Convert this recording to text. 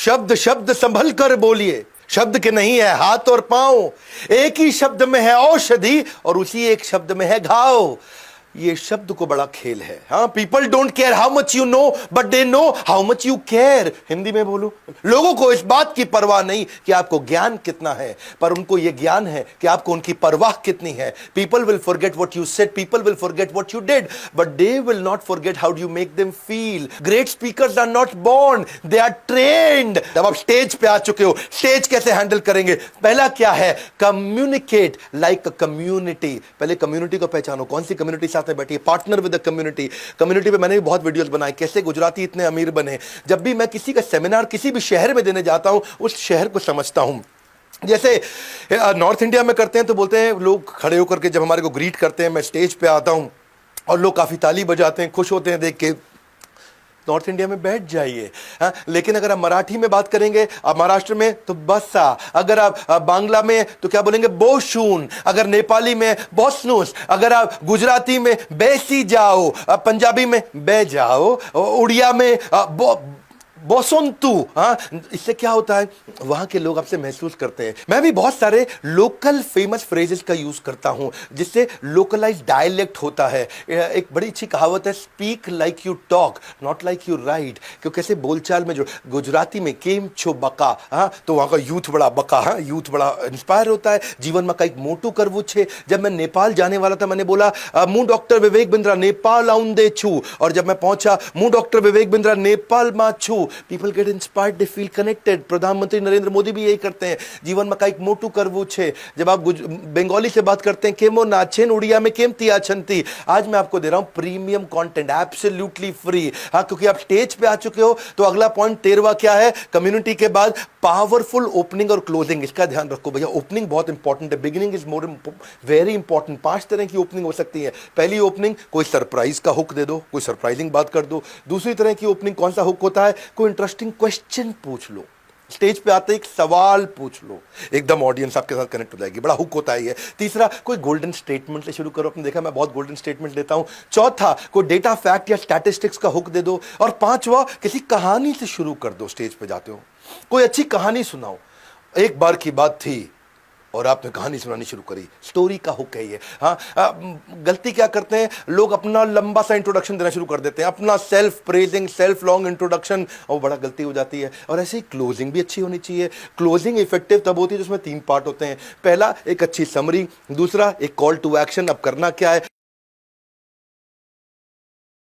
शब्द शब्द संभल कर बोलिए, शब्द के नहीं है हाथ और पांव, एक ही शब्द में है औषधि और उसी एक शब्द में है घाव। ये शब्द को बड़ा खेल है। हाँ, people don't care how much you know but they know how much you care. Hindi में बोलूं, लोगों को इस बात की परवाह नहीं कि आपको ज्ञान कितना है, पर उनको यह ज्ञान है कि आपको उनकी परवाह कितनी है। People will forget what you said, people will forget what you did, but they will not forget how you make them feel. Great speakers are not born, they are trained. जब आप स्टेज पे आ चुके हो, stage कैसे handle करेंगे? पहला क्या है? Communicate like a community. पहले कम्युनिटी को पहचानो, कौन सी कम्युनिटी साथ में बैठी है। Partner with the community. Community पे मैंने भी बहुत वीडियोस बनाए, कैसे गुजराती इतने अमीर बने। जब भी मैं किसी का सेमिनार किसी भी शहर में देने जाता हूं, उस शहर को समझता हूं। जैसे नॉर्थ इंडिया में करते हैं तो बोलते हैं लोग खड़े होकर के, जब हमारे को ग्रीट करते हैं, मैं स्टेज पे आता हूं और लोग काफी ताली बजाते हैं, खुश होते हैं देख के। नॉर्थ इंडिया में बैठ जाइए। हाँ, लेकिन अगर आप मराठी में बात करेंगे, आप महाराष्ट्र में तो बस्सा, अगर आप बांग्ला में तो क्या बोलेंगे? बोशून, अगर नेपाली में बोस्नुस, अगर आप गुजराती में बेसी जाओ, पंजाबी में बे जाओ, उड़िया में बोसोंतु। हाँ, इससे क्या होता है? वहां के लोग आपसे महसूस करते हैं। मैं भी बहुत सारे लोकल फेमस फ्रेजेस का यूज करता हूं, जिससे लोकलाइज डायलेक्ट होता है। एक बड़ी अच्छी कहावत है, speak like you talk not like you right. क्योंकि कैसे बोलचाल में जो गुजराती में केम छो बका, हाँ, तो वहां का यूथ बड़ा बका, हाँ, यूथ बड़ा इंस्पायर होता है। जीवन में कई मोटू करवू छे। जब मैं नेपाल जाने वाला था, मैंने बोला मु डॉक्टर विवेक बिंद्रा नेपाल आउंदे छू, और जब मैं पहुंचा, मु डॉक्टर विवेक बिंद्रा नेपाल मा छू। People get inspired, they feel connected. प्रधानमंत्री नरेंद्र मोदी भी यही करते हैं, जीवन में कई मोटू करवू छे। जब आप बंगाली से बात करते हैं, केमो नाचेन, उड़िया में केम तिया छंती। आज मैं आपको दे रहा हूं प्रीमियम कंटेंट, एब्सोल्युटली फ्री। हाँ, क्योंकि आप स्टेज पे आ चुके हो, तो अगला पॉइंट 13वां क्या है? कम्युनिटी के बाद पावरफुल ओपनिंग और क्लोजिंग। इसका ध्यान रखो भैया, ओपनिंग बहुत इंपॉर्टेंट है, beginning is more very important. 5 तरह की ओपनिंग हो सकती है। पहली ओपनिंग, कोई सरप्राइज का हुक दे दो, कोई सरप्राइजिंग बात कर दो। दूसरी तरह की ओपनिंग कौन सा हुक होता है? कोई इंटरेस्टिंग क्वेश्चन पूछ लो, स्टेज पे आते एक सवाल पूछ लो, एकदम ऑडियंस आपके साथ कनेक्ट हो जाएगी। बड़ा हुक होता है ये। तीसरा, कोई गोल्डन स्टेटमेंट से शुरू करो। आपने देखा मैं बहुत गोल्डन स्टेटमेंट लेता हूं। चौथा, कोई डेटा फैक्ट या स्टैटिस्टिक्स का हुक दे दो। और पांचवा, किसी कहानी से शुरू कर दो। स्टेज पे जाते हो, कोई अच्छी कहानी सुनाओ। एक बार की बात थी और आपने कहानी सुनानी शुरू करी, स्टोरी का हुक है ये। हाँ, गलती क्या करते हैं लोग? अपना लंबा सा इंट्रोडक्शन देना शुरू कर देते हैं, अपना self praising, self long introduction, और बड़ा गलती हो जाती है। और ऐसे ही क्लोजिंग भी अच्छी होनी चाहिए। क्लोजिंग इफेक्टिव तब होती है जिसमें 3 पार्ट होते हैं। पहला, एक अच्छी समरी। दूसरा, एक कॉल टू एक्शन, अब करना क्या है।